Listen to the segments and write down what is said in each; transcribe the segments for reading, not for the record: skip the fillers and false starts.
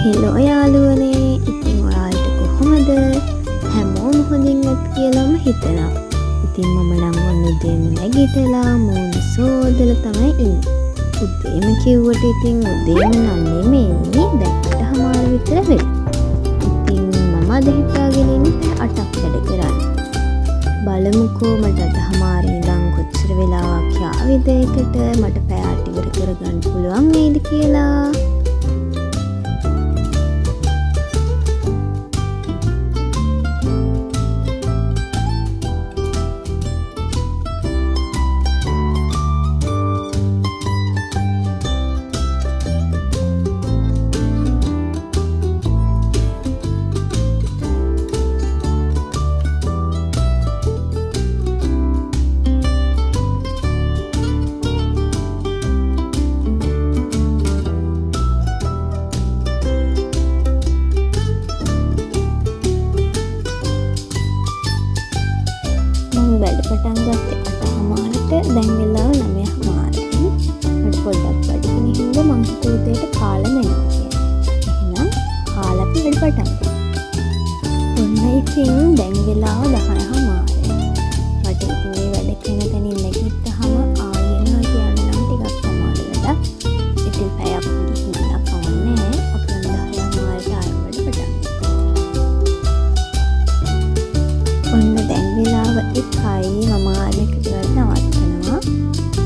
Hello යාළුවනේ, ඉතින් ඔයාලට කොහොමද? හැමෝම හොඳින් ඇති කියලාම හිතනවා. ඉතින් මම නම් ඔන්න උදේම නැගිටලා මූණ සෝදලා තමයි ඉන්නේ. උදේම කිව්වට ඉතින් උදේම නම් නෙමෙයි, දැන් 8:00 විතර වෙලා. ඉතින් මම අද හිතාගෙන ඉන්නේ 8ක් වැඩ කරන්න. බලමුකෝ මට 8:00 ඉඳන් කොච්චර වෙලාවක් යාවිද එකට මට පැය 8 ඉවර කරගන්න පුළුවන් වේද කියලා. වැඩ පටන් ගත්තේ 8:00ට. දැන් වෙලාව 9:00යි. මට පොඩ්ඩක් බඩගිනි හින්දා මං හිතුවා උදේට කාලා නෙමෙයි කියලා. එහෙනම් කාලා අපි වැඩ පටන් ගමු. ඔන්න ඉතින් දැන් වෙලාව 10:00. මට ඉතින් මේ වැඩ කරන තැනින් නැගිට්ටාම ආයෙනවා කියන්න නම් ටිකක් අමාරු වැඩක්. ඉතින් පැයක් ගිහිල්ලා කවන්නේ අපි 10:00ට ආයෙ වැඩ පටන් ගමු. ඔන්න දැන් වෙලාව 1යි. මම ආලෙකට නවත්තනවා.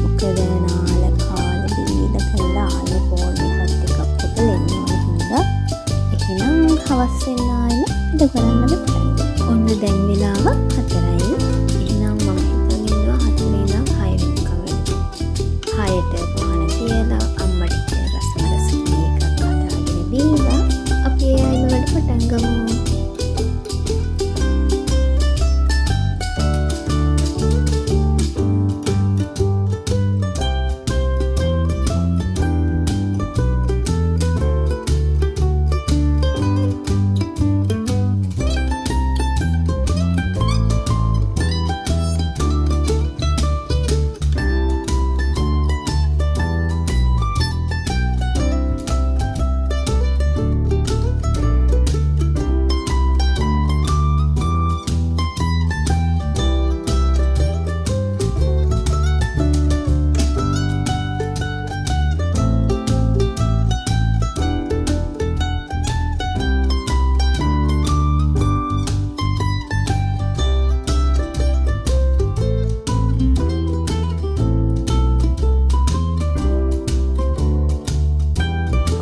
මොකද නාල කාලා බීලා කළා ආයෙ ෆෝන් එකත් ටිකක් ඔතල එන්න ඕන හින්දා. එහෙනම් හවස් වෙන්න ආයෙ වැඩ කරන්න බෑ. ඔන්න දැන් වෙලාව 4යි. එහෙනම් මම හිතන් ඉන්නවා 4 ඉඳන් 6 වෙනකම් වැඩ. 6ට පහන තියලා අම්මට රස එකක් හදාගෙන බීලා අපි ආයෙ වැඩ පටන් ගමු.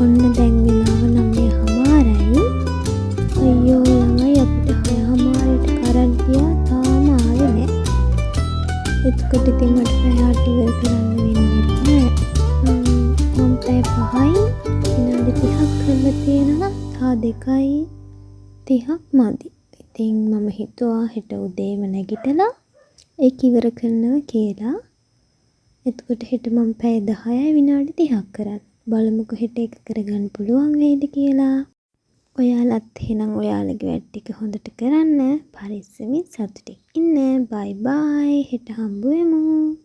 ඔන්න දැන් වෙලාව 9:00යි. අයියෝ ළමයි අපිට 6:00ට කරන් ගියා තාම ආවේ නෑ. එතකොට ඉතින් මට පැය 8 ඉවර කරන්න වෙන්නේ නෑ. මම පැය 5යි විනාඩි 30ක් කරලා තියෙනවා. තා 2:30ක් මදි. ඉතින් මම හිතුවා හෙට උදේම නැගිටලා ඒක ඉවර කරනවා කියලා. එතකොට හෙට මම පැය 10යි විනාඩි 30ක් කරන්න. බලමුකෝ හෙට එක කරගන්න පුළුවන් වේද කියලා. ඔයාලත් එහෙනම් ඔයාලගේ වැඩ ටික හොඳට කරන්න. පරිස්සමින් සතුටින් ඉන්න. බයි බයි. හෙට හම්බ වෙමු.